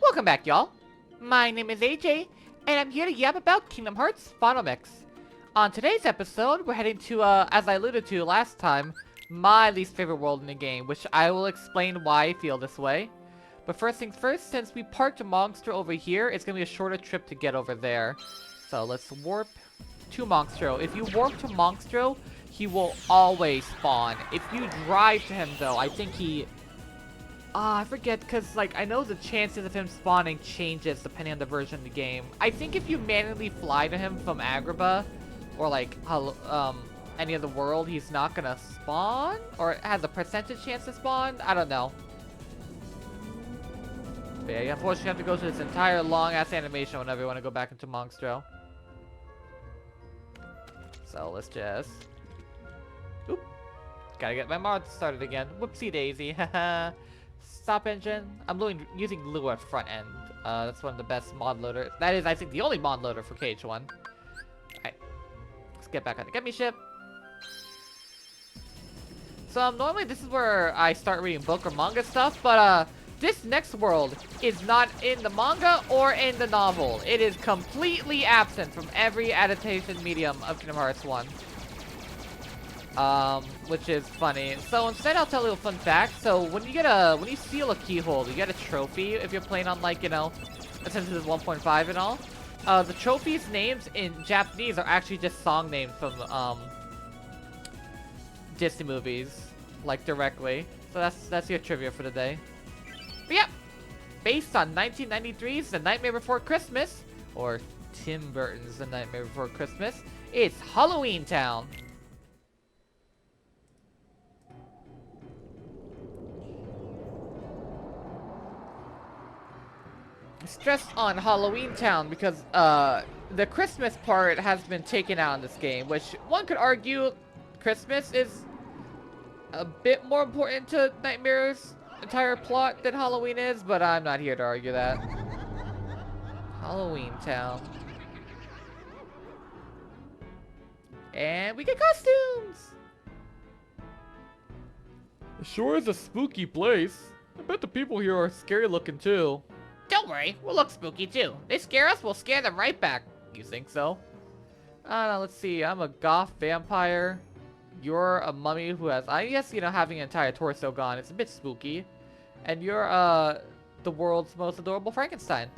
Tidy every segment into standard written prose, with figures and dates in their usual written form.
Welcome back, y'all. My name is AJ, and I'm here to yap about Kingdom Hearts Final Mix. On today's episode, we're heading to, as I alluded to last time, my least favorite world in the game, which I will explain why I feel this way. But first things first, since we parked a monster over here, it's going to be a shorter trip to get over there. So let's warp to Monstro. If you warp to Monstro, he will always spawn. If you drive to him, though, I think he... I forget, because, like, I know the chances of him spawning changes depending on the version of the game. I think if you manually fly to him from Agrabah, or, like, any other world, he's not gonna spawn? Or has a percentage chance to spawn? I don't know. But yeah, you unfortunately have to go through this entire long-ass animation whenever you want to go back into Monstro. So, let's just... Oop. Gotta get my mod started again. Whoopsie daisy, haha. Stop engine. I'm using Lua front end. That's one of the best mod loaders. That is, I think, the only mod loader for KH1. Alright. Let's get back on the Get Me ship. So, normally this is where I start reading book or manga stuff, but, this next world is not in the manga or in the novel. It is completely absent from every adaptation medium of Kingdom Hearts 1. Which is funny. So instead, I'll tell you a fun fact. So when you steal a keyhole, you get a trophy if you're playing on, like, you know, since this is 1.5 and all. The trophies' names in Japanese are actually just song names from, Disney movies, like, directly. So that's your trivia for the day. But yeah, based on 1993's The Nightmare Before Christmas, or Tim Burton's The Nightmare Before Christmas, it's Halloween Town. Stress on Halloween Town because the Christmas part has been taken out in this game, which one could argue Christmas is a bit more important to Nightmare's entire plot than Halloween is, but I'm not here to argue that. Halloween Town. And we get costumes! It sure is a spooky place. I bet the people here are scary looking too. Don't worry, we'll look spooky too. They scare us, we'll scare them right back. You think so? Let's see. I'm a goth vampire. You're a mummy who has, I guess, you know, having an entire torso gone. It's a bit spooky. And you're, the world's most adorable Frankenstein.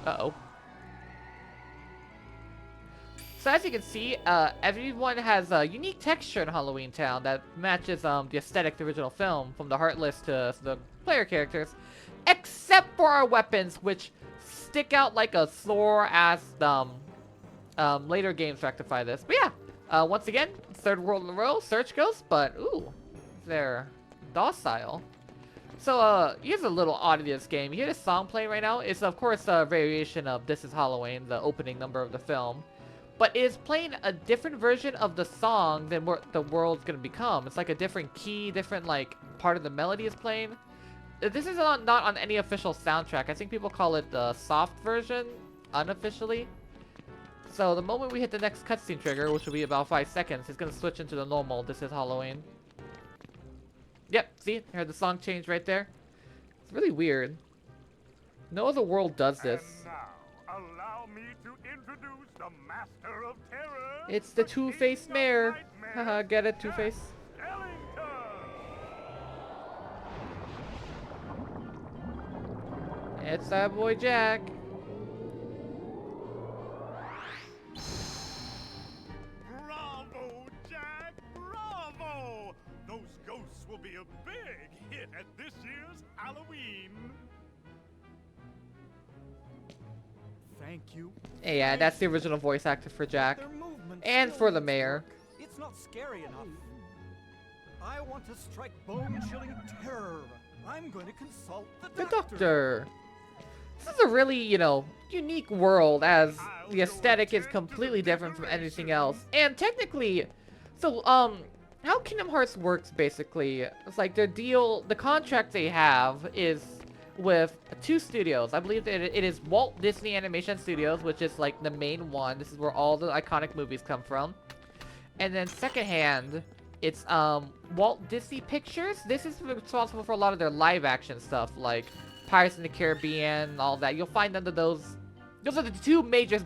Uh-oh. So as you can see, everyone has a unique texture in Halloween Town that matches the aesthetic of the original film, from the Heartless to the player characters, except for our weapons, which stick out like a sore as later games rectify this. But yeah, once again, third world in a row, Search Ghost, but ooh, they're docile. So here's a little oddity of this game. You hear this song playing right now? It's of course a variation of This Is Halloween, the opening number of the film. But it is playing a different version of the song than what the world's gonna become. It's like a different key, different, like, part of the melody is playing. This is not on any official soundtrack. I think people call it the soft version, unofficially. So the moment we hit the next cutscene trigger, which will be about 5 seconds, it's gonna switch into the normal This Is Halloween. Yep, see? I heard the song change right there. It's really weird. No other world does this. Allow me to introduce the Master of Terror. It's the Two-Faced Mayor. Haha, get it, Two-Face? It's that boy Jack. Bravo, Jack! Bravo! Those ghosts will be a big hit at this year's Halloween. Thank you. Hey, yeah, that's the original voice actor for Jack. And for the mayor. It's not scary enough. I want to strike bone-chilling terror. I'm going to consult the doctor. This is a really, you know, unique world, as the aesthetic is completely different from anything else. And technically, so, how Kingdom Hearts works, basically, it's like the contract they have is with 2 studios. I believe that it is Walt Disney Animation Studios, which is like the main one. This is where all the iconic movies come from. And then secondhand, it's Walt Disney Pictures. This is responsible for a lot of their live action stuff, like Pirates in the Caribbean and all that. You'll find under those. Those are the two major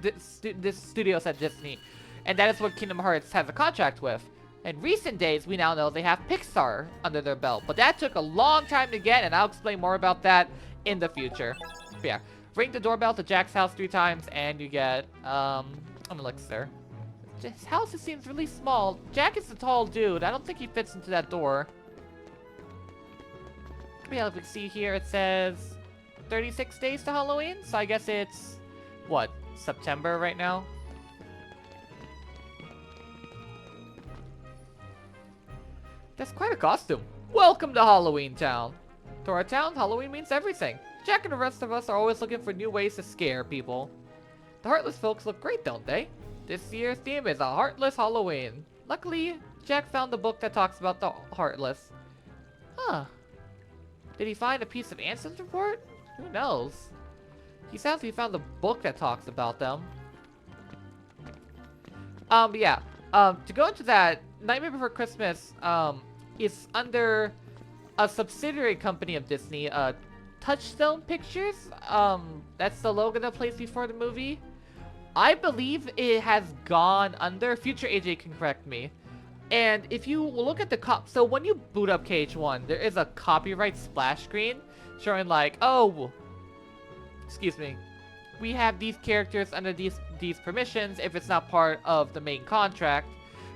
studios at Disney, and that is what Kingdom Hearts has a contract with. In recent days, we now know they have Pixar under their belt, but that took a long time to get, and I'll explain more about that in the future. But yeah, ring the doorbell to Jack's house 3 times, and you get an elixir. His house seems really small. Jack is a tall dude. I don't think he fits into that door. Yeah, if we see here, it says 36 days to Halloween, so I guess it's what, September right now? That's quite a costume. Welcome to Halloween Town. To our town, Halloween means everything. Jack and the rest of us are always looking for new ways to scare people. The Heartless folks look great, don't they? This year's theme is a Heartless Halloween. Luckily, Jack found the book that talks about the Heartless. Huh. Did he find a piece of Anson's report? Who knows? He sounds he found the book that talks about them. Yeah. To go into that, Nightmare Before Christmas, is under a subsidiary company of Disney, Touchstone Pictures. That's the logo that plays before the movie. I believe it has gone under. Future AJ can correct me. And if you look at the so when you boot up KH1, there is a copyright splash screen showing like, oh, excuse me, we have these characters under these permissions if it's not part of the main contract.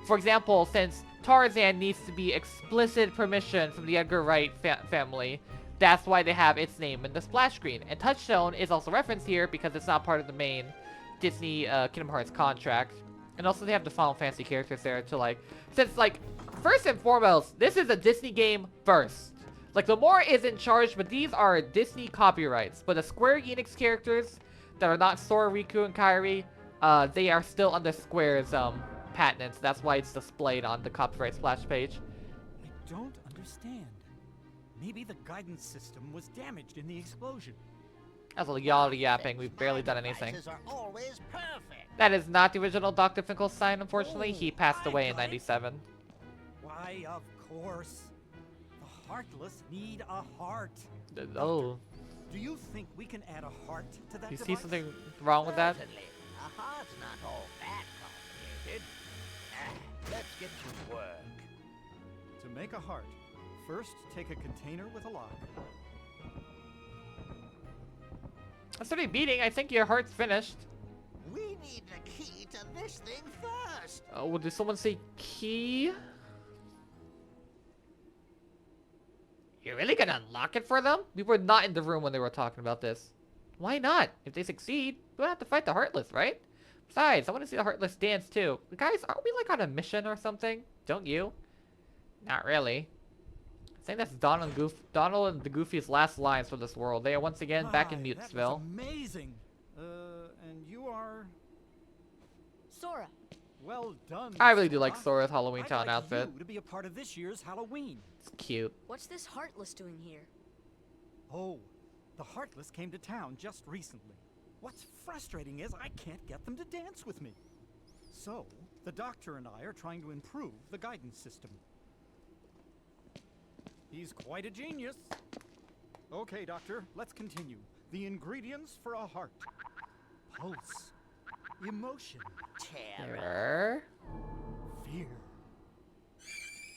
For example, since Tarzan needs to be explicit permission from the Edgar Wright family, that's why they have its name in the splash screen. And Touchstone is also referenced here because it's not part of the main Disney Kingdom Hearts contract. And also they have the Final Fantasy characters there to like, since like, first and foremost, this is a Disney game first. Like, Lamore is in charge, but these are Disney copyrights. But the Square Enix characters that are not Sora, Riku, and Kairi, they are still under Square's patents. That's why it's displayed on the copyright splash page. I don't understand. Maybe the guidance system was damaged in the explosion. That's a yada yapping. We've barely done anything. Are always perfect. That is not the original Dr. Finkelstein, unfortunately. He passed away in got it. 97. Why, of course. The Heartless need a heart. Oh. Do you think we can add a heart to that Do you see device? something wrong with that? Certainly. A heart's not all that complicated. Let's get to work. To make a heart, first take a container with a lock. That's already beating. I think your heart's finished. We need the key to this thing first. Oh, well, did someone say key? You're really gonna unlock it for them? We were not in the room when they were talking about this. Why not? If they succeed, we don't have to fight the Heartless, right? Besides, I want to see the Heartless dance too. Guys, aren't we like on a mission or something? Don't you? Not really. I think that's Donald and the Goofy's last lines for this world. They are once again back in My, Mutesville. That was amazing. And you are... Sora. Well done, I really do like Sora. Sora's Halloween I'd Town like outfit. you to be a part of this year's Halloween. It's cute. What's this Heartless doing here? Oh, the Heartless came to town just recently. What's frustrating is I can't get them to dance with me. So, the doctor and I are trying to improve the guidance system. He's quite a genius. Okay, doctor, let's continue. The ingredients for a heart. Pulse. Emotion. Terror. Error? Fear.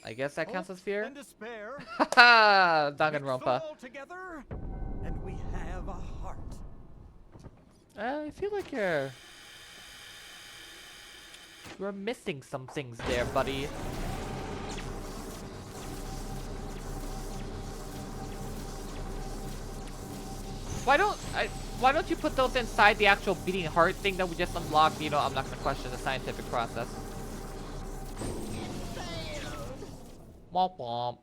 I guess that counts Hope as fear. And despair. Haha! Mix them Danganronpa. all together, and we have a heart. I feel like you're missing some things there, buddy. Why don't you put those inside the actual beating heart thing that we just unlocked? You know, I'm not gonna question the scientific process. Womp womp.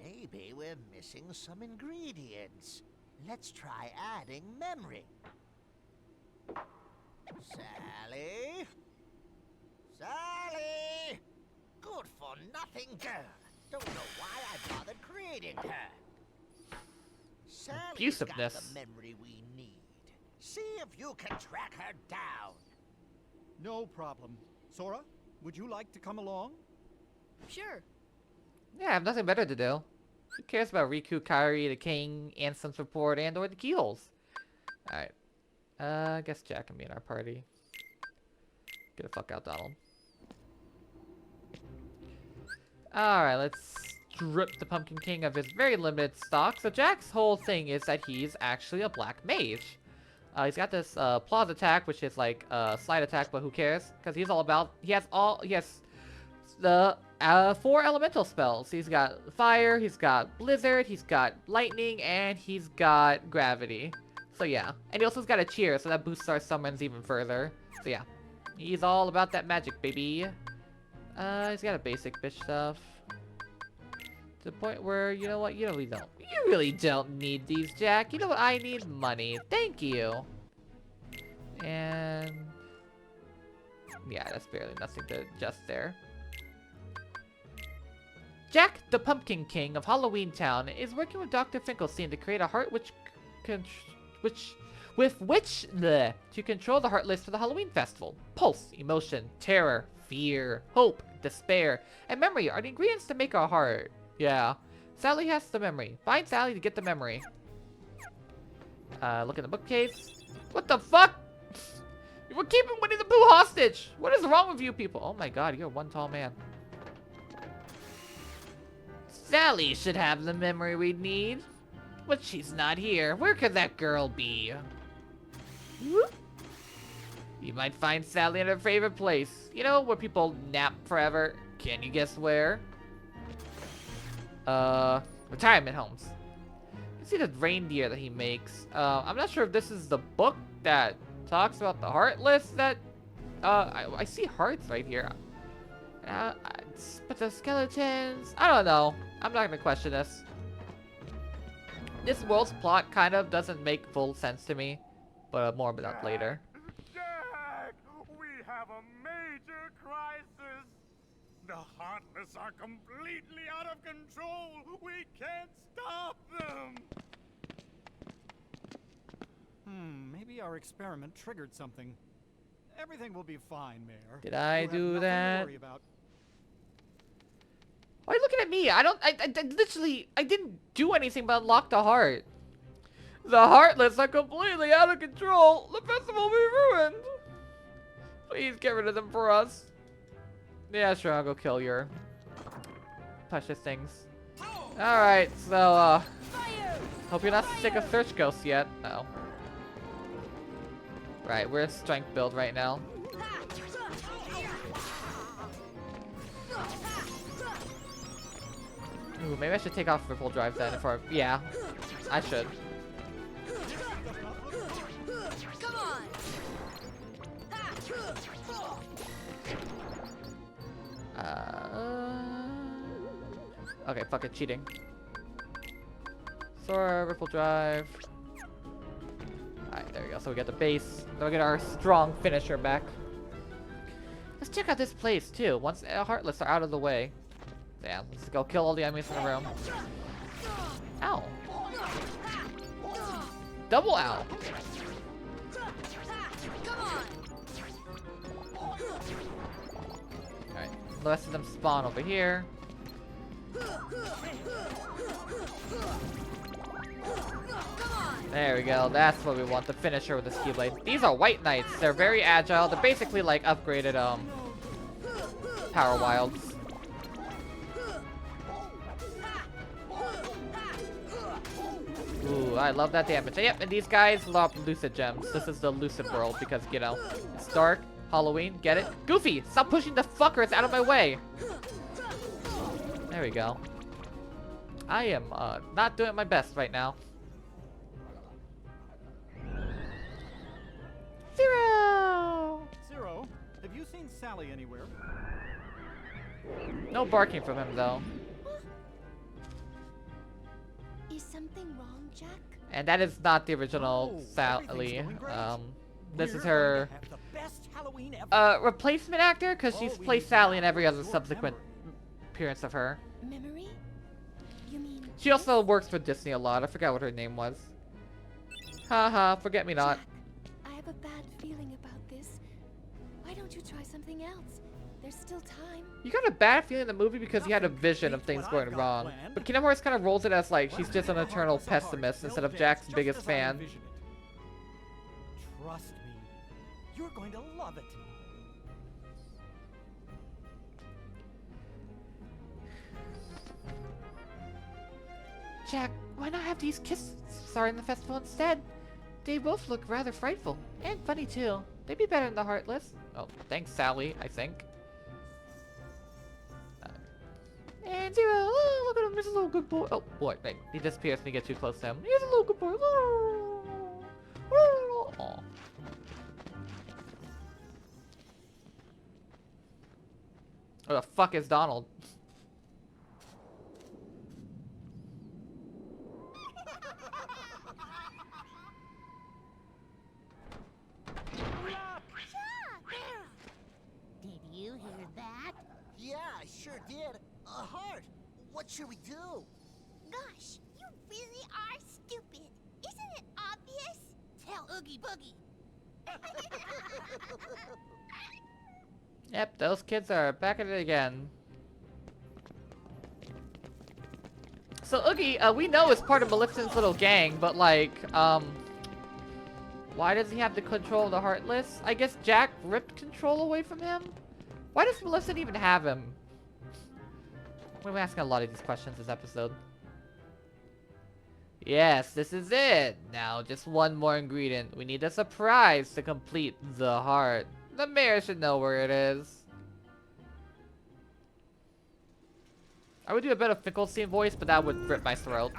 Maybe we're missing some ingredients. Let's try adding memory. Sally? Sally! Good for nothing girl. Don't know why I bothered creating her. Sally's got Abusiveness. the memory we need. See if you can track her down. No problem. Sora, would you like to come along? Sure. Yeah, I have nothing better to do. Who cares about Riku, Kairi, the King, Ansem's report, and or the keyholes? Alright. I guess Jack can be in our party. Get the fuck out, Donald. Alright, let's strip the Pumpkin King of his very limited stock. So Jack's whole thing is that he's actually a black mage. He's got this Claws attack, which is like slide attack, but who cares? Because he has the 4 elemental spells. He's got fire, he's got blizzard, he's got lightning, and he's got gravity. So yeah, and he also has got a cheer, so that boosts our summons even further. So yeah, he's all about that magic, baby. He's got a basic bitch stuff. To the point where, you know what, you really don't need these, Jack. You know what I need? Money. Thank you. And yeah, that's barely nothing to adjust there. Jack, the Pumpkin King of Halloween Town, is working with Dr. Finkelstein to create a heart to control the Heartless for the Halloween festival. Pulse, emotion, terror, fear, hope, despair, and memory are the ingredients to make a heart. Yeah. Sally has the memory. Find Sally to get the memory. Look in the bookcase. What the fuck? We're keeping Winnie the Pooh hostage! What is wrong with you people? Oh my god, you're one tall man. Sally should have the memory we need. But she's not here. Where could that girl be? Whoop. You might find Sally in her favorite place. You know, where people nap forever. Can you guess where? Retirement homes. You see the reindeer that he makes. I'm not sure if this is the book that talks about the Heartless that... I see hearts right here. But the skeletons... I don't know. I'm not gonna question this. This world's plot kind of doesn't make full sense to me. But more about that later. Jack! We have a major crisis! The Heartless are completely out of control! We can't stop them! Maybe our experiment triggered something. Everything will be fine, Mayor. Did I You have do nothing that? to worry about. Why are you looking at me? I didn't do anything but unlock the heart. The Heartless are completely out of control. The festival will be ruined. Please get rid of them for us. Yeah, sure, I'll go kill your precious things. Alright, so, hope you're not sick of search ghosts yet. No. Right, we're a strength build right now. Ooh, maybe I should take off Ripple Drive then if yeah, I should. Come on. Okay, fuck it, cheating. Sora, Ripple Drive. Alright, there we go. So we got the base. Then we get our strong finisher back. Let's check out this place too. Once Heartless are out of the way. Yeah, let's go kill all the enemies in the room. Ow. Double ow. Alright, the rest of them spawn over here. There we go, that's what we want, the finisher with the ski blade. These are White Knights, they're very agile, they're basically like upgraded Power Wilds. Ooh, I love that damage. Yep, and these guys love Lucid Gems. This is the Lucid world because, you know, it's dark, Halloween, get it? Goofy, stop pushing the fuckers out of my way! There we go. I am not doing my best right now. Zero! Zero, have you seen Sally anywhere? No barking from him though. Is something wrong, Jack? And that is not the original Oh, Sally. everything's going great. This We're is her going to have the best Halloween ever. replacement actor because she's All we played need Sally now in every is other your subsequent memory. appearance of her. Memory? You mean She also works for Disney a lot. I forgot what her name was. Haha, forget me not. Jack, I have a bad feeling about this. Why don't you something else. There's still time. You got a bad feeling in the movie because he had a vision of things going wrong. But Kingdom Hearts kind of rolls it as like she's just an eternal pessimist instead of Jack's biggest fan. Trust me, you're going to love it. Jack, why not have these kids start in the festival instead? They both look rather frightful. And funny too. They'd be better than the Heartless. Oh, thanks Sally, I think. And Zero, oh, look at him, he's a little good boy. Oh, boy, wait, he disappears when you get too close to him. He's a little good boy. Aw. Where the fuck is Donald? Did you hear that? Yeah, I sure did. A heart. What should we do? Gosh, you really are stupid. Isn't it obvious? Tell Oogie Boogie. Yep, those kids are back at it again. So Oogie, we know is part of Maleficent's little gang, but like, why does he have the control of the Heartless? I guess Jack ripped control away from him? Why does Maleficent even have him? We're asking a lot of these questions this episode. Yes, this is it. Now, just one more ingredient. We need a surprise to complete the heart. The mayor should know where it is. I would do a better Finkelstein voice, but that would rip my throat.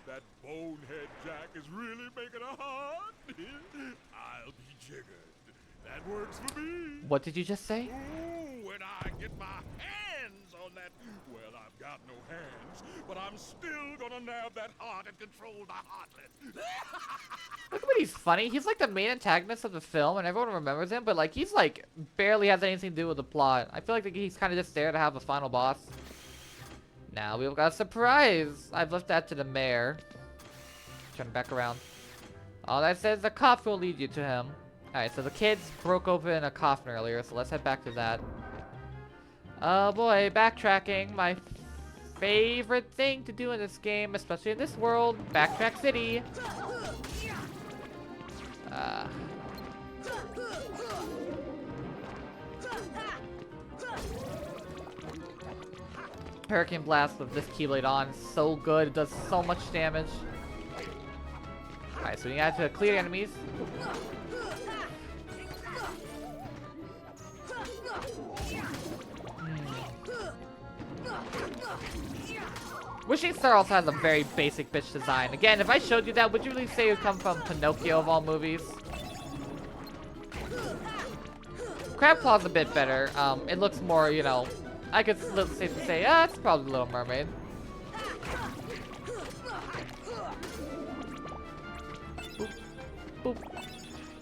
That bonehead Jack is really making a heart. I'll be jiggered. That works for me. What did you just say? Ooh, when I get my hands on that, well, I've got no hands, but I'm still gonna nab that heart and control the Heartless. Look what he's funny. He's like the main antagonist of the film, and everyone remembers him, but like he's like barely has anything to do with the plot. I feel like he's kind of just there to have a final boss. Now we've got a surprise. I've left that to the mayor. Turn back around. All that says the coffin will lead you to him. Alright, so the kids broke open a coffin earlier, so let's head back to that. Oh boy, backtracking. My favorite thing to do in this game, especially in this world. Backtrack City. Hurricane Blast with this Keyblade on is so good. It does so much damage. Alright, so we have to clear enemies. Wishing Star also has a very basic bitch design. Again, if I showed you that, would you really say it would come from Pinocchio of all movies? Crab Claw's a bit better. It looks more, you know, I could safely say, it's probably Little Mermaid. Boop. Boop.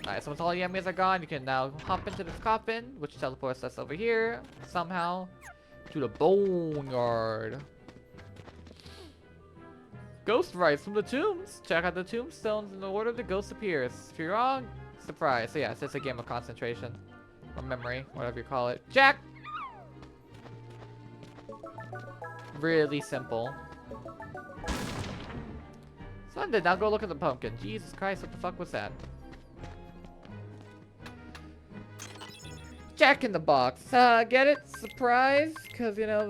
Alright, so once all the enemies are gone, you can now hop into this coffin, which teleports us over here, somehow, to the Boneyard. Ghost rights from the tombs. Check out the tombstones in the order the ghost appears. If you're wrong, surprise. So yeah, it's a game of concentration. Or memory, whatever you call it. Jack! Really simple. Splendid, now go look at the pumpkin. Jesus Christ, what the fuck was that? Jack in the Box. Get it? Surprise? Cause you know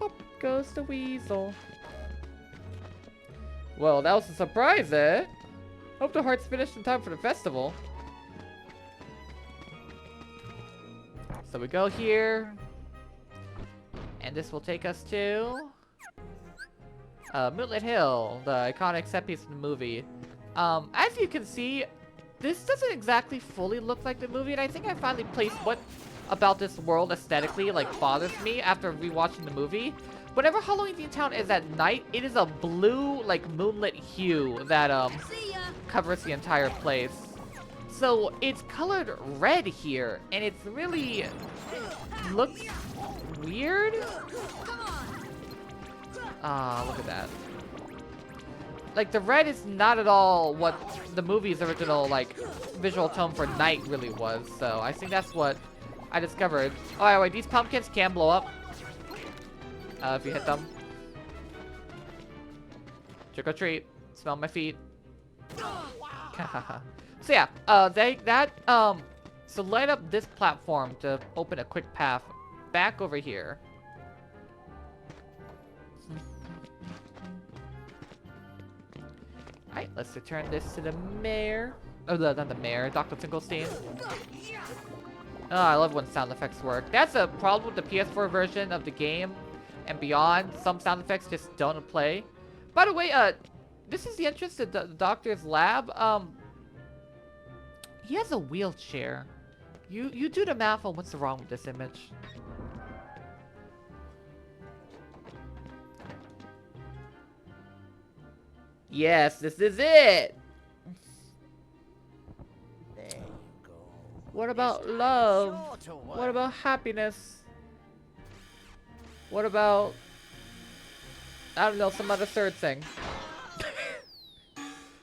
pop goes the weasel. Well, that was a surprise, eh? Hope the heart's finished in time for the festival. So we go here. And this will take us to Moonlit Hill, the iconic set piece in the movie. As you can see, this doesn't exactly fully look like the movie, and I think I finally placed what about this world aesthetically like bothers me after rewatching the movie. Whenever Halloween Theme Town is at night, it is a blue, like, moonlit hue that covers the entire place. So it's colored red here, and it's really looks weird. Ah, look at that. like the red is not at all what the movie's original like visual tone for night really was. So I think that's what I discovered. Oh yeah, wait, these pumpkins can blow up if you hit them. Trick or treat. Smell my feet. So yeah, so light up this platform to open a quick path back over here. Alright, let's return this to the mayor. Oh, not the mayor, Dr. Finkelstein. Oh, I love when sound effects work. That's a problem with the PS4 version of the game and beyond. Some sound effects just don't play. By the way, this is the entrance to the doctor's lab. He has a wheelchair. You do the math on what's wrong with this image. Yes, this is it. There you go. What about This time love? sure to What work. about happiness? What about, I don't know, some other third thing?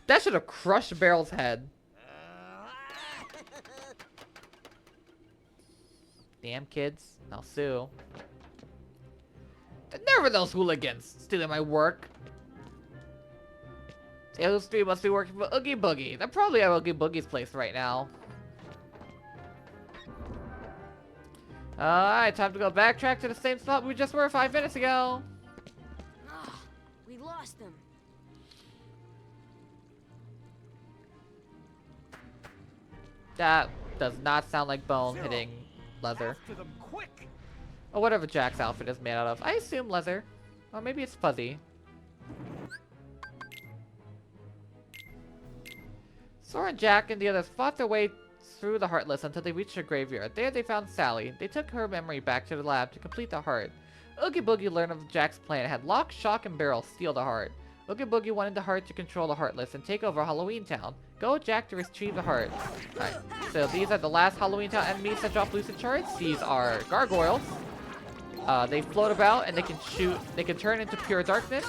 That should have crushed Barrel's head. Damn kids. I'll sue. Never those hooligans stealing my work. Those three must be working for Oogie Boogie. They're probably at Oogie Boogie's place right now. Alright, time to go backtrack to the same spot we just were 5 minutes ago. Ah, we lost them. That does not sound like bone Zero. hitting leather. After them, quick! Or whatever Jack's outfit is made out of. I assume leather. Or maybe it's fuzzy. Sora and Jack and the others fought their way through the Heartless until they reached her graveyard. There they found Sally. They took her memory back to the lab to complete the heart. Oogie Boogie learned of Jack's plan and had Lock, Shock, and Barrel steal the heart. Oogie Boogie wanted the heart to control the Heartless and take over Halloween Town. Go, Jack, to retrieve the heart. Alright, so these are the last Halloween Town enemies that drop lucid charts. These are gargoyles. They float about and they can shoot, they can turn into pure darkness.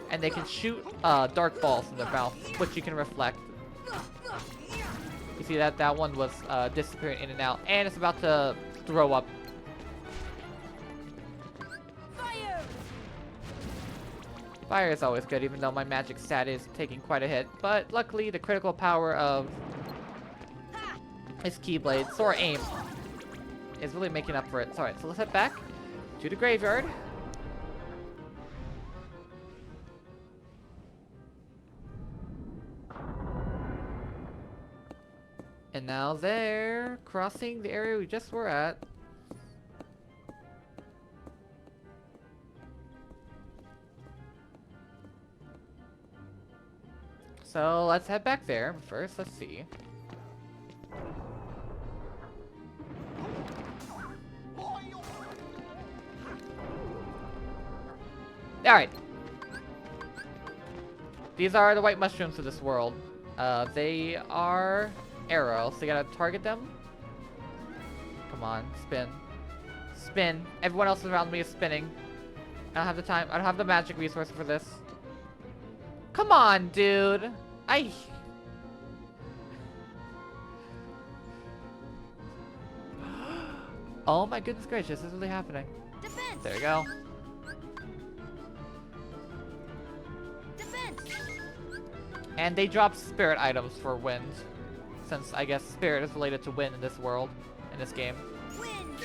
And they can shoot dark balls from their mouth, which you can reflect. You see that? That one was disappearing in and out. And it's about to throw up. Fire! Fire is always good, even though my magic stat is taking quite a hit. But luckily, the critical power of his Keyblade, Sora Aim, is really making up for it. Alright, so let's head back to the graveyard. And now they're crossing the area we just were at. So let's head back there. But first, let's see. Alright. These are the white mushrooms of this world. They are arrows, so you gotta target them. Come on, spin. Spin. Everyone else around me is spinning. I don't have the time. I don't have the magic resource for this. Come on, dude. Oh my goodness gracious, this is really happening. Defense! There we go. Defense! And they drop spirit items for wind. Since I guess spirit is related to wind in this world, in this game. Wind!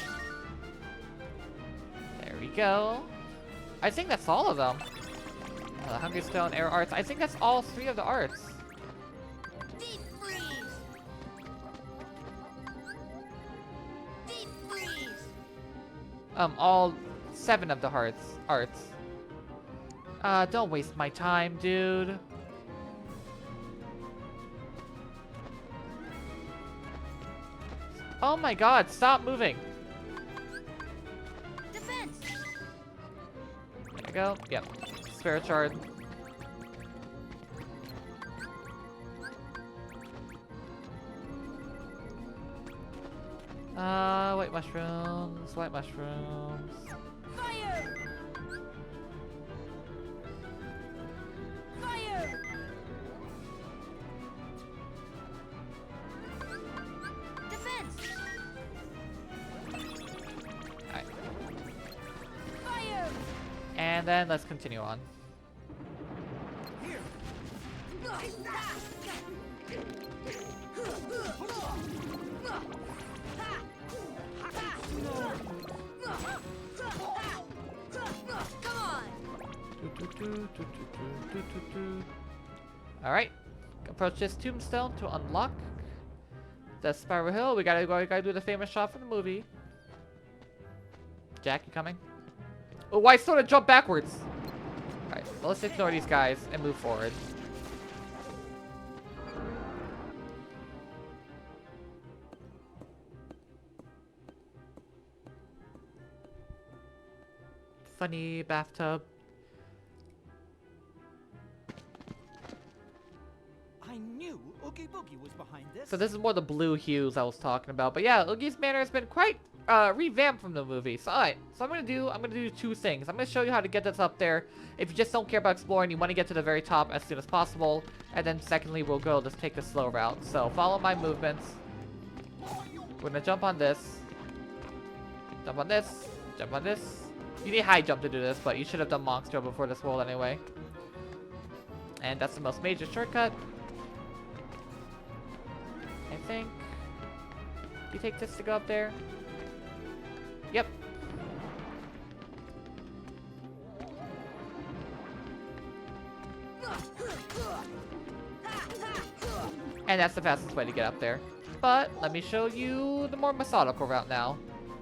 There we go. I think that's all of them. Hungry Stone, Air Arts. I think that's all 3 of the arts. Deep freeze! Deep freeze! All 7 of the arts. Don't waste my time, dude. Oh my god, stop moving. Defense! There we go. Yep. Spirit shard. White mushrooms, white mushrooms. Fire! Fire! And then let's continue on. Here. Come on. Alright. Approach this tombstone to unlock the spiral hill. We gotta do the famous shot from the movie. Jack, you coming? Oh, I sort of jumped backwards. Alright, well, let's ignore these guys and move forward. Funny bathtub. I knew Oogie Boogie was behind this. So this is more the blue hues I was talking about. But yeah, Oogie's Manor has been quite revamped from the movie. So alright, so I'm gonna do two things. I'm gonna show you how to get this up there. If you just don't care about exploring, you want to get to the very top as soon as possible. And then secondly, we'll go just take the slow route. So follow my movements. We're gonna jump on this. Jump on this. Jump on this. You need high jump to do this, but you should have done Monstro before this world anyway. And that's the most major shortcut. I think. Do you take this to go up there? Yep. And that's the fastest way to get up there. But let me show you the more methodical route now.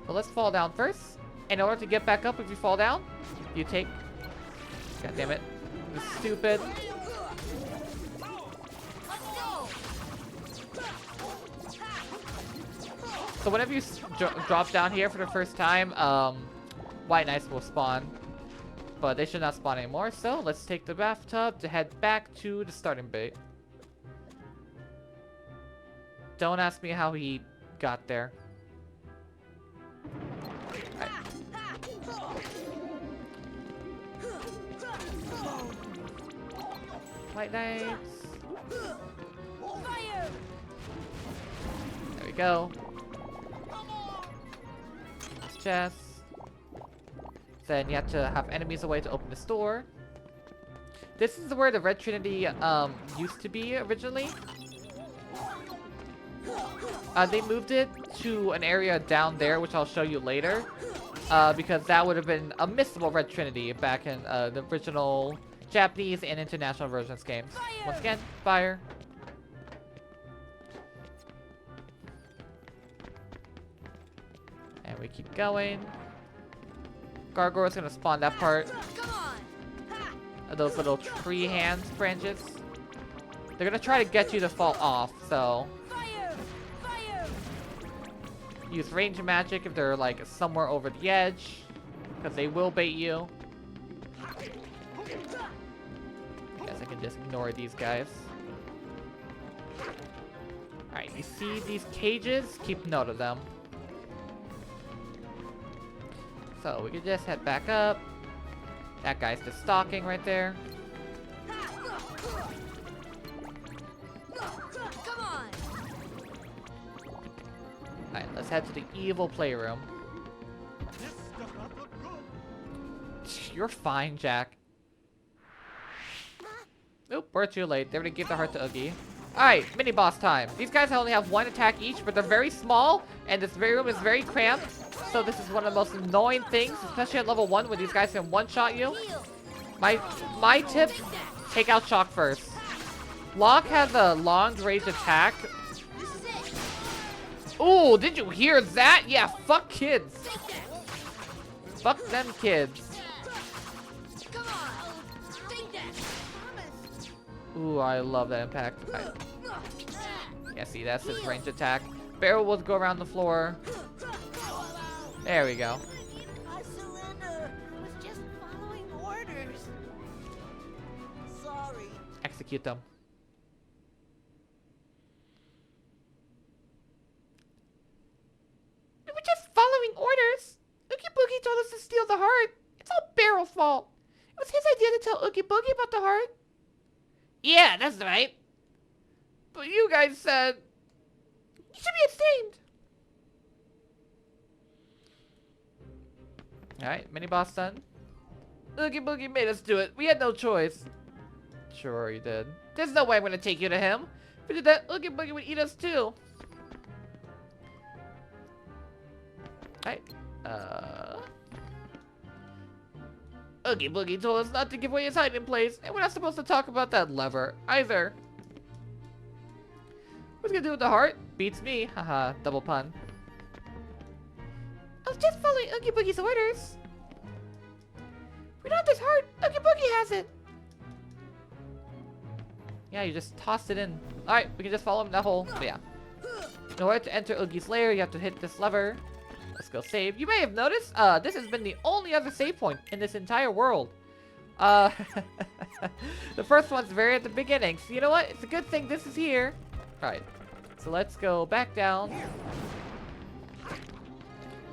So let's fall down first. In order to get back up, if you fall down, you take... God damn it. This is stupid. So whenever you drop down here for the first time, White Knights will spawn. But they should not spawn anymore. So let's take the bathtub to head back to the starting bait. Don't ask me how he got there. Right. White Knights. Fire. There we go. Chest. Then you have to have enemies away to open this door. This is where the Red Trinity used to be originally. They moved it to an area down there, which I'll show you later. Because that would have been a missable Red Trinity back in the original Japanese and international versions games. Once again, fire. And we keep going. Gargoyle's gonna spawn that part of those little tree hands branches. They're gonna try to get you to fall off, so use range magic if they're like somewhere over the edge, because they will bait you. Guess I can just ignore these guys. Alright, you see these cages? Keep note of them. So we can just head back up. That guy's just stalking right there. Come on. Alright, let's head to the evil playroom. This does not look good. You're fine, Jack. Oop, we're too late. They already gave the heart to Oogie. Alright, mini boss time. These guys only have one attack each, but they're very small, and this room is very cramped. So this is one of the most annoying things, especially at level 1 when these guys can one-shot you. My tip, take out Shock first. Locke has a long-range attack. Ooh, did you hear that? Yeah, fuck kids. Fuck them kids. Ooh, I love that impact. Yeah, see, that's his range attack. Barrel will go around the floor. There we go. I surrender. I was just following orders. Sorry. Execute them. We were just following orders. Oogie Boogie told us to steal the heart. It's all Barrel's fault. It was his idea to tell Oogie Boogie about the heart. Yeah, that's right. But you guys said you should be ashamed. Alright, mini boss done. Oogie Boogie made us do it. We had no choice. Sure you did. There's no way I'm gonna take you to him. If we did that, Oogie Boogie would eat us too. Alright. Oogie Boogie told us not to give away his hiding place, and we're not supposed to talk about that lever either. What's gonna do with the heart? Beats me. Haha, double pun. I was just following Oogie Boogie's orders. We don't have this heart. Oogie Boogie has it. Yeah, you just tossed it in. Alright, we can just follow him in that hole. But yeah. In order to enter Oogie's lair, you have to hit this lever. Let's go save. You may have noticed, this has been the only other save point in this entire world. The first one's very at the beginning. So you know what? It's a good thing this is here. Alright. So let's go back down.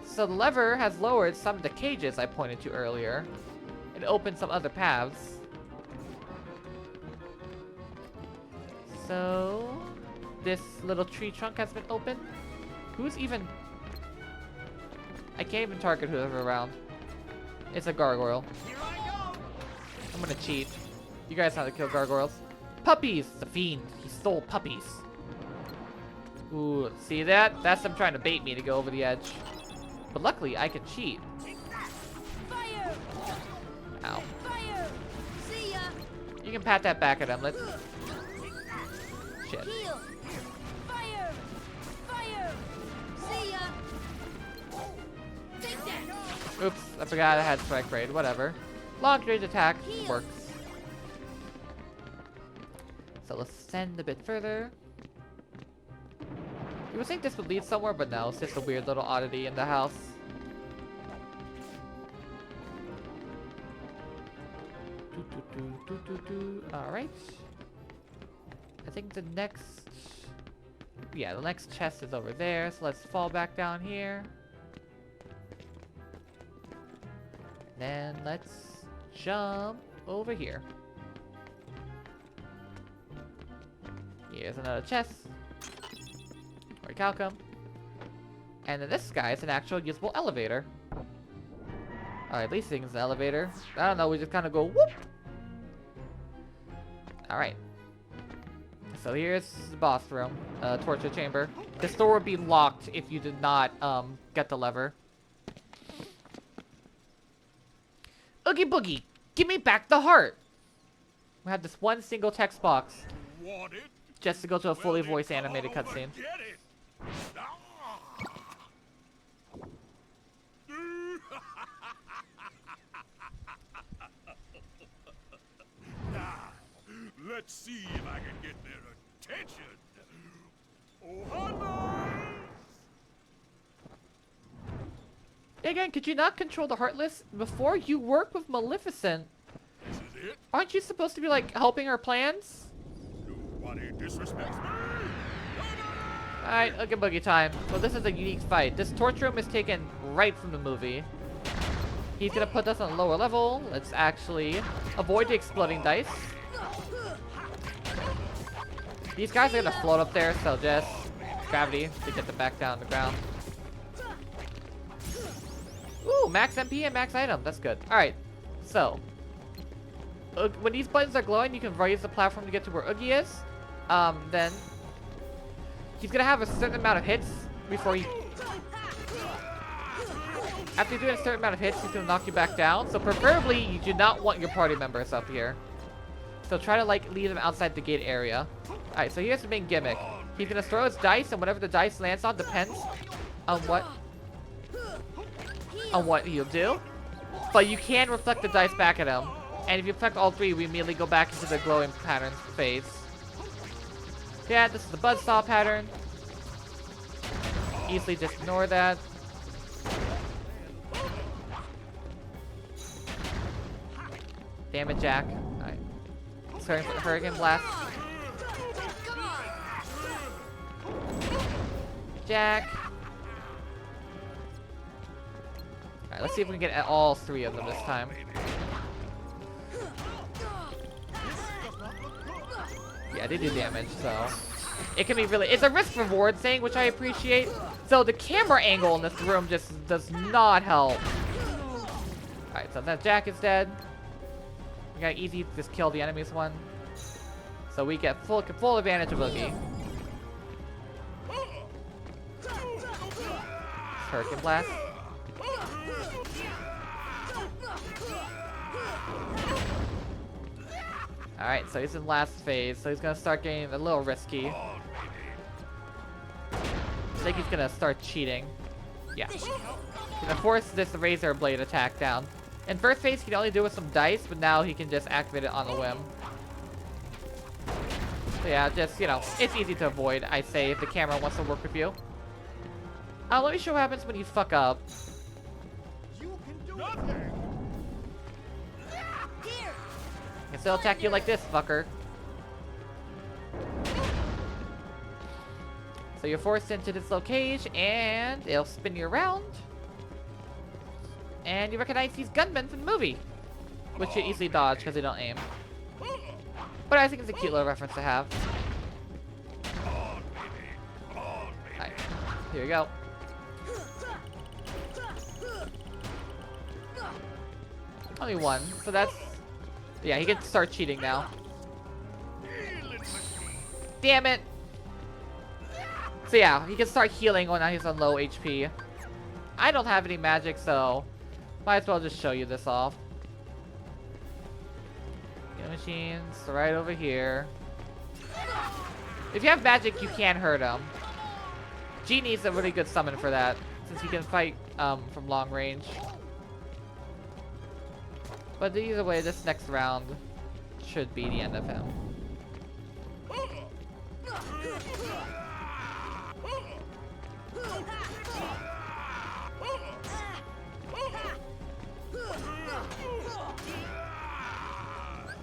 So the lever has lowered some of the cages I pointed to earlier. It opened some other paths. So this little tree trunk has been opened. Who's even... I can't even target whoever around. It's a gargoyle. I'm gonna cheat. You guys know how to kill gargoyles. Puppies! The fiend. He stole puppies. Ooh, see that? That's them trying to bait me to go over the edge. But luckily, I can cheat. Fire! Ow. Fire! See ya! You can pat that back at him. Let's... Shit. Heal! Fire! Fire! See ya! Take that! Oops, I forgot I had strike raid. Whatever. Long range attack works. So let's send a bit further. You would think this would lead somewhere, but no, it's just a weird little oddity in the house. Alright. I think the next... Yeah, the next chest is over there, so let's fall back down here. Then let's jump over here. Here's another chest. Or Calcum. And then this guy is an actual usable elevator. Alright, at least things an elevator. I don't know, we just kind of go whoop. Alright. So here's the boss room. Torture chamber. This door would be locked if you did not get the lever. Oogie Boogie, give me back the heart. We have this one single text box. Want it? Just to go to a fully Well, then voice come animated over cutscene. and get it. Now, let's see if I can get their attention. Oh, Heartless! Again, could you not control the Heartless? Before you work with Maleficent, This is it? aren't you supposed to be like helping her plans? Nobody disrespects me. Alright, Oogie Boogie time. Well, this is a unique fight. This torture room is taken right from the movie. He's gonna put us on a lower level. Let's actually avoid the exploding dice. These guys are gonna float up there, so just gravity to get them back down to the ground. Ooh, max MP and max item. That's good. Alright, so when these buttons are glowing, you can raise the platform to get to where Oogie is. Then he's gonna have a certain amount of hits before he... After you do a certain amount of hits, he's gonna knock you back down. So preferably, you do not want your party members up here. So try to like leave them outside the gate area. Alright, so here's the main gimmick. He's gonna throw his dice, and whatever the dice lands on depends on what he'll do. But you can reflect the dice back at him. And if you reflect all three, we immediately go back into the glowing pattern phase. Yeah, this is the buzzsaw pattern. Easily just ignore that. Damn it, Jack. Alright. Starting for Hurricane Blast. Come on! Jack. Alright, let's see if we can get all three of them this time. Yeah, they do damage, so it can be really... It's a risk reward thing, which I appreciate. So the camera angle in this room just does not help. Alright, so that Jack is dead. We got easy to just kill the enemies one. So we get full advantage of Oogie. Hurricane Blast. Alright, so he's in last phase, so he's gonna start getting a little risky. I think he's gonna start cheating. Yeah. He's gonna force this razor blade attack down. In first phase, he could only do it with some dice, but now he can just activate it on a whim. So yeah, just, you know, it's easy to avoid, I say, if the camera wants to work with you. Let me show what happens when you fuck up. You can do nothing. Here. I can still attack you like this, fucker. So you're forced into this little cage, and it'll spin you around. And you recognize these gunmen from the movie, which you easily dodge because they don't aim. But I think it's a cute little reference to have. Alright, here we go. Only one, so that's... Yeah, he can start cheating now. Damn it! So yeah, he can start healing when he's on low HP. I don't have any magic, so might as well just show you this off. Healing machines right over here. If you have magic, you can hurt him. Genie's a really good summon for that, since he can fight from long range. But either way, this next round should be the end of him.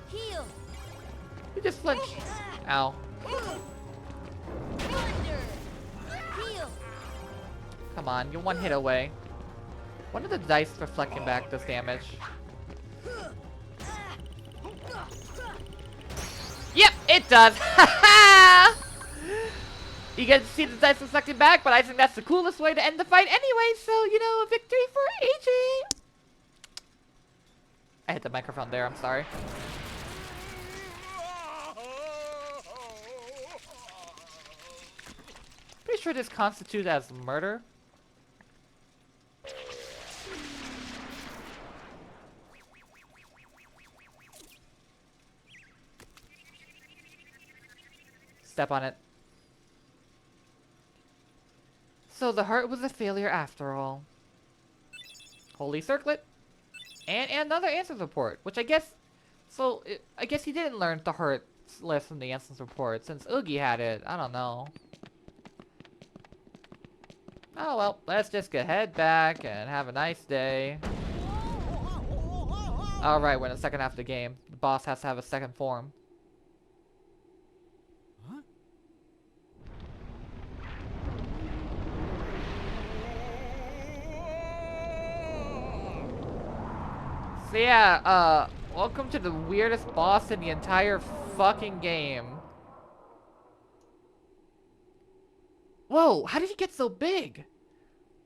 Heal. You just flinch. Ow. Thunder. Heal. Come on, you're one hit away. One of the dice reflecting back does damage. Yep, it does! You get to see the dice reflecting back, but I think that's the coolest way to end the fight anyway, so, you know, a victory for AJ! I hit the microphone there, I'm sorry. Pretty sure this constitutes as murder. Step on it. So the heart was a failure after all. Holy circlet. And another answers report, which I guess... So, I guess he didn't learn the heart list from the answers report, since Oogie had it. I don't know. Oh well, let's just head back and have a nice day. Alright, we're in the second half of the game. The boss has to have a second form. So yeah, welcome to the weirdest boss in the entire fucking game. Whoa, how did he get so big?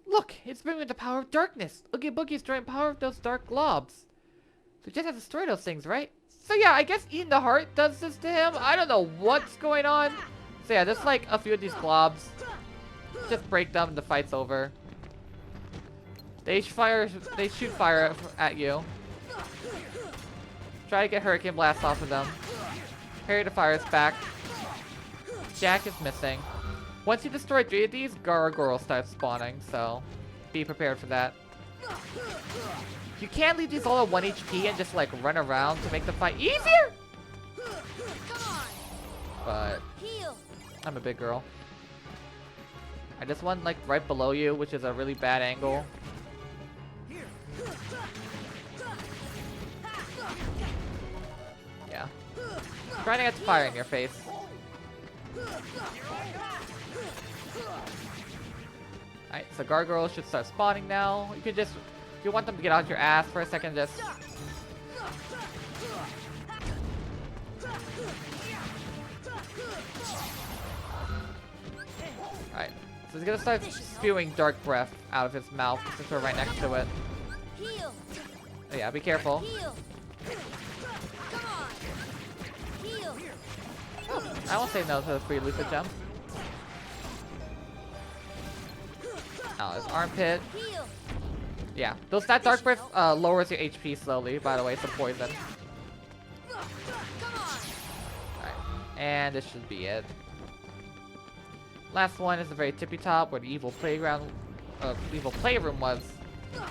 Look, it's bringing the power of darkness. Oogie Boogie's drawing power of those dark globs. So we just have to destroy those things, right? So yeah, I guess eating the heart does this to him. I don't know what's going on. So yeah, just like a few of these globs. Just break them and the fight's over. They shoot fire at you. Try to get Hurricane Blast off of them. Parry the fires back. Jack is missing. Once you destroy 3 of these, gargoyles start spawning, so be prepared for that. You can leave these all at 1 HP and just like run around to make the fight easier! But I'm a big girl. I just one like right below you, which is a really bad angle. Yeah. Trying to get fire in your face. Alright, so gargoyles should start spawning now. You can just, if you want them to get out your ass for a second, just... Alright, so he's gonna start spewing dark breath out of his mouth since we're right next to it. Oh yeah, be careful. I won't say no to the free lucid gem. Oh, his armpit. Heal. Yeah, that dark breath lowers your HP slowly. By the way, it's a poison. Come on. Alright, and this should be it. Last one is the very tippy top where the evil playroom was. Come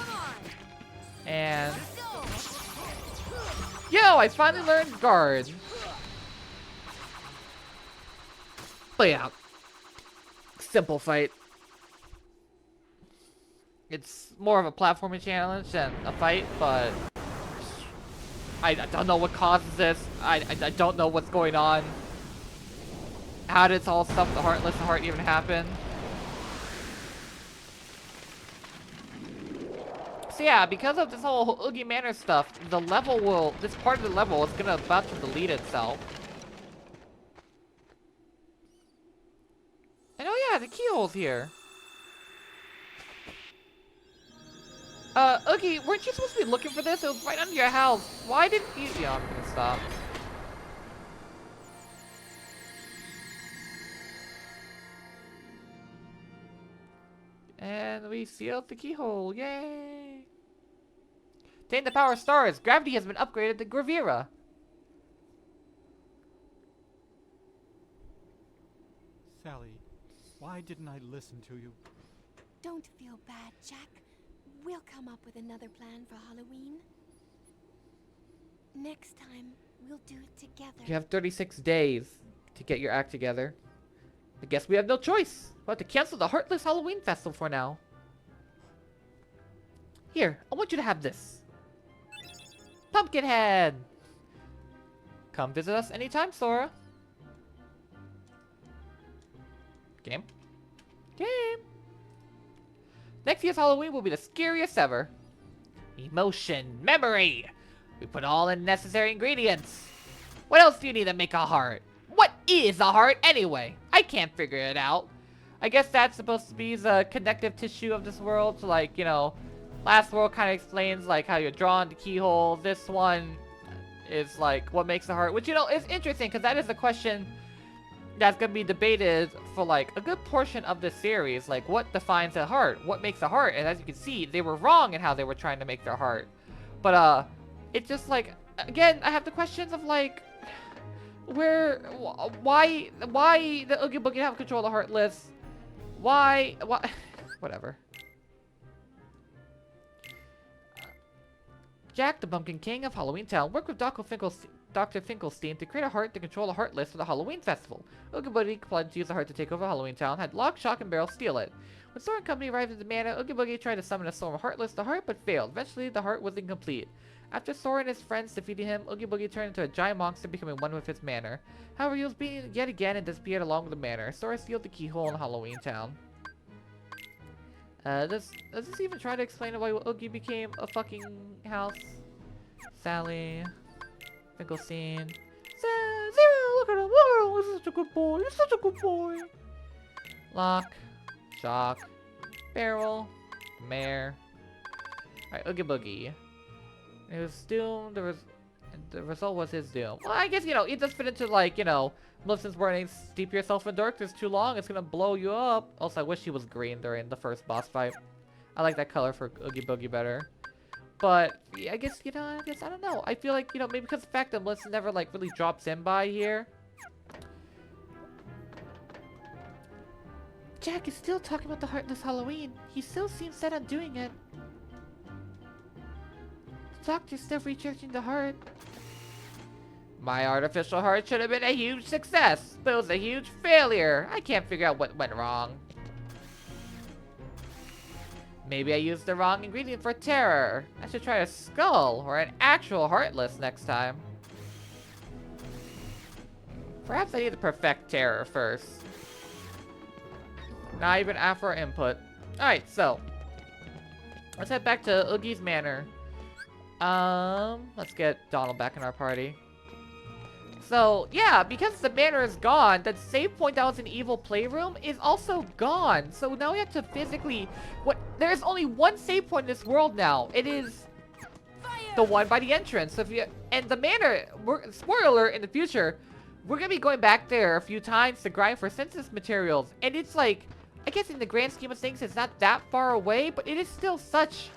on. And Go. yo, I finally learned guard. But yeah, simple fight. It's more of a platforming challenge than a fight, but I don't know what causes this. I don't know what's going on. How did all stuff the Heartless Heart even happen? So yeah, because of this whole Oogie Manor stuff, this part of the level is about to delete itself. And oh yeah, the keyhole's here. Oogie, weren't you supposed to be looking for this? It was right under your house. Why didn't you? Yeah, I'm gonna stop. And we sealed the keyhole. Yay! Obtain the power stars. Gravity has been upgraded to Gravira. Sally, why didn't I listen to you? Don't feel bad, Jack. We'll come up with another plan for Halloween. Next time, we'll do it together. You have 36 days to get your act together. I guess we have no choice. We'll have to cancel the Heartless Halloween Festival for now. Here, I want you to have this. Pumpkinhead! Come visit us anytime, Sora. Game? Game! Next year's Halloween will be the scariest ever. Emotion, memory! We put all in necessary ingredients. What else do you need to make a heart? What is a heart anyway? I can't figure it out. I guess that's supposed to be the connective tissue of this world. So like, you know, last world kind of explains like how you're drawn to keyhole. This one is like what makes a heart, which, you know, is interesting because that is a question that's going to be debated for like a good portion of the series. Like, what defines a heart? What makes a heart? And as you can see, they were wrong in how they were trying to make their heart. But it's just like, again, I have the questions of like, why the Oogie Boogie have control of the Heartless? Why, whatever. Jack, the Pumpkin King of Halloween Town, worked with Dr. Finkelstein to create a heart to control the Heartless for the Halloween Festival. Oogie Boogie planned to use the heart to take over Halloween Town, had Lock, Shock, and Barrel steal it. When Sora and company arrived at the manor, Oogie Boogie tried to summon a storm of Heartless the heart, but failed. Eventually, the heart was incomplete. After Sora and his friends defeated him, Oogie Boogie turned into a giant monster, becoming one with his manor. However, he was beaten yet again and disappeared along with the manor. Sora sealed the keyhole in Halloween Town. Does this even try to explain why Oogie became a fucking house? Sally, Finkelstein. Zero, look at him, look at him, he's such a good boy, he's such a good boy. Lock, Shock, Barrel, Mare. Alright, Oogie Boogie. It was doomed, the result was his doom. Well, I guess, you know, it does fit into, like, you know, Maleficent's warning, steep yourself in darkness too long, it's gonna blow you up. Also, I wish he was green during the first boss fight. I like that color for Oogie Boogie better. But, yeah, I guess, you know, I don't know. I feel like, you know, maybe because of the fact that Maleficent never, like, really drops in by here. Jack is still talking about the Heartless Halloween. He still seems set on doing it. The doctor's still researching the heart. My artificial heart should have been a huge success, but it was a huge failure. I can't figure out what went wrong. Maybe I used the wrong ingredient for terror. I should try a skull or an actual Heartless next time. Perhaps I need to perfect terror first. Not even after our input. Alright, so let's head back to Oogie's Manor. Let's get Donald back in our party. So, yeah, because the manor is gone, that save point that was in Evil Playroom is also gone. So now we have to physically... There's only one save point in this world now. It is... Fire! the one by the entrance. So if you and the manor, spoiler alert, in the future, we're gonna be going back there a few times to grind for census materials, and it's like, I guess in the grand scheme of things, it's not that far away, but it is still such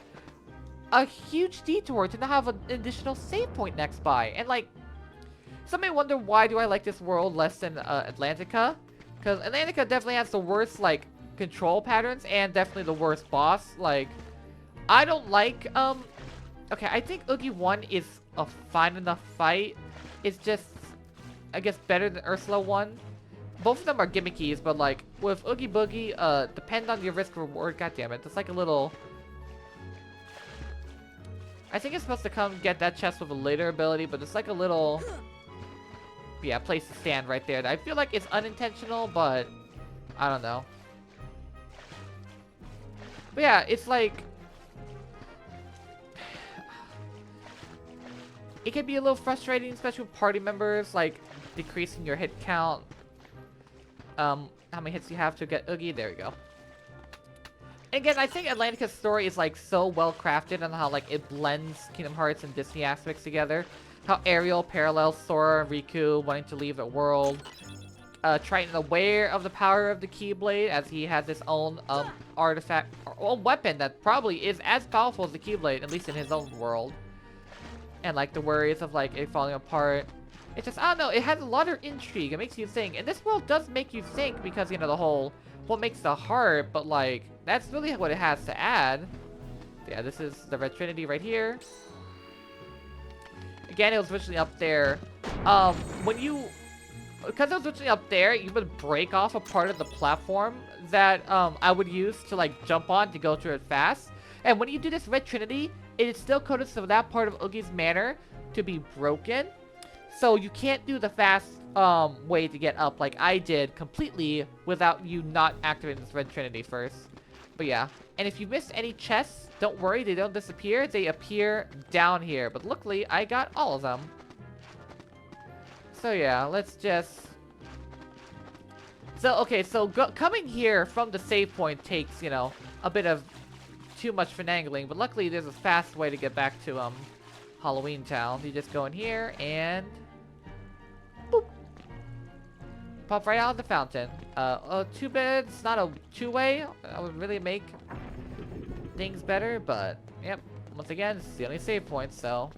a huge detour to not have an additional save point next by. And like, some may wonder, why do I like this world less than Atlantica? Because Atlantica definitely has the worst like control patterns and definitely the worst boss. Like, I don't like okay, I think Oogie 1 is a fine enough fight. It's just, I guess, better than Ursula 1. Both of them are gimmickies, but like with Oogie Boogie, depend on your risk reward. God damn it, it's like a little. I think it's supposed to come get that chest with a later ability, but it's like a little, yeah, place to stand right there. I feel like it's unintentional, but I don't know. But yeah, it's like, it can be a little frustrating, especially with party members, like decreasing your hit count. How many hits you have to get Oogie? There you go. Again, I think Atlantica's story is like so well crafted on how like it blends Kingdom Hearts and Disney aspects together. How Ariel parallels Sora and Riku wanting to leave the world. Triton aware of the power of the Keyblade as he has his own artifact, or own weapon that probably is as powerful as the Keyblade, at least in his own world. And like the worries of like it falling apart. It's just, I don't know, it has a lot of intrigue. It makes you think. And this world does make you think because, you know, the whole, what makes the heart, but like, that's really what it has to add. Yeah, this is the Red Trinity right here. Again, it was originally up there. Because it was originally up there, you would break off a part of the platform that I would use to like jump on to go through it fast. And when you do this Red Trinity, it is still coded so that part of Oogie's manor to be broken. So you can't do the fast way to get up like I did completely without you not activating this Red Trinity first. But yeah, and if you miss any chests, don't worry, they don't disappear. They appear down here. But luckily, I got all of them. So yeah, let's just... So, okay, so coming here from the save point takes, you know, a bit of too much finagling. But luckily, there's a fast way to get back to Halloween Town. You just go in here and... boop. Pop right out of the fountain. 2 beds, not a 2-way. I would really make things better, but yep. Once again, it's the only save point, so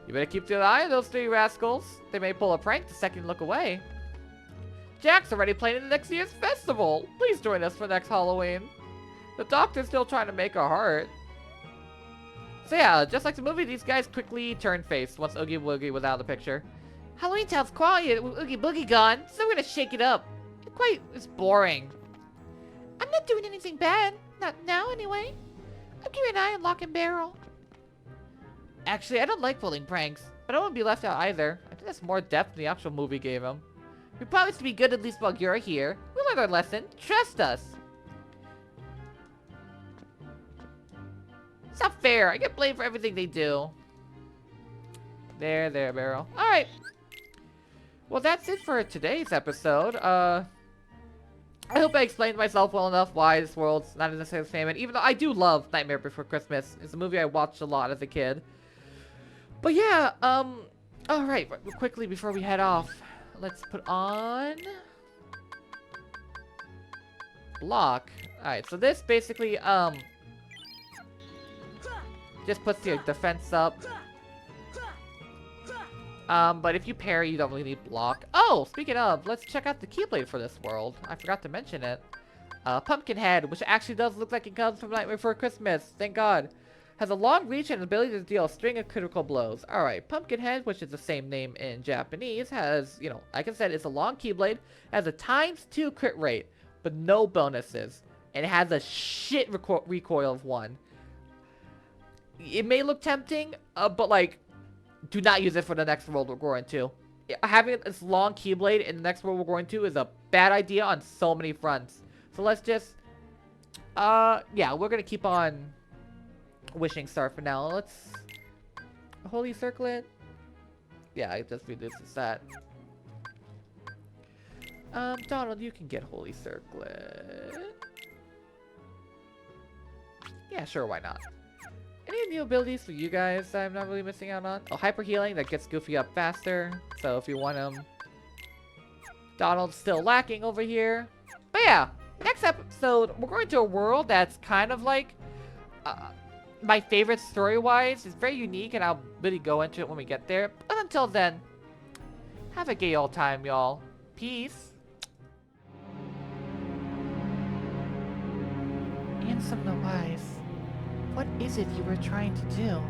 you better keep an eye on those 3 rascals. They may pull a prank the second you look away. Jack's already planning the next year's festival. Please join us for next Halloween. The doctor's still trying to make a heart. So yeah, just like the movie, these guys quickly turned face once Oogie Boogie was out of the picture. Halloween Town's quiet with Oogie Boogie gone, so we're gonna shake it up. It's boring. I'm not doing anything bad. Not now, anyway. I'm keeping an eye on Lock and Barrel. Actually, I don't like pulling pranks, but I won't be left out either. I think that's more depth than the actual movie gave him. We promise to be good at least while you're here. We learned our lesson. Trust us. It's not fair. I get blamed for everything they do. There, Barrel. Alright. Well, that's it for today's episode. I hope I explained myself well enough why this world's not necessarily famous, even though I do love Nightmare Before Christmas. It's a movie I watched a lot as a kid. But yeah, alright, quickly before we head off, let's put on block. Alright, so this basically, just puts your defense up. But if you parry, you don't really need block. Oh, speaking of, let's check out the Keyblade for this world. I forgot to mention it. Pumpkinhead, which actually does look like it comes from Nightmare Before Christmas. Thank God. Has a long reach and an ability to deal a string of critical blows. Alright, Pumpkinhead, which is the same name in Japanese, has, you know, like I said, it's a long Keyblade. Has a ×2 crit rate, but no bonuses. And it has a shit recoil of 1. It may look tempting, but like, do not use it for the next world we're going to. Having this long Keyblade in the next world we're going to is a bad idea on so many fronts. So let's just, yeah, we're gonna keep on Wishing Star for now. Let's Holy Circlet. Yeah, it just reduces that. Donald, you can get Holy Circlet. Yeah, sure, why not? Any new abilities for you guys that I'm not really missing out on? Oh, hyper healing that gets Goofy up faster. So if you want him, Donald's still lacking over here. But yeah, next episode we're going to a world that's kind of like my favorite story-wise. It's very unique, and I'll really go into it when we get there. But until then, have a gay old time, y'all. Peace. Ansem the Wise, what is it you were trying to do?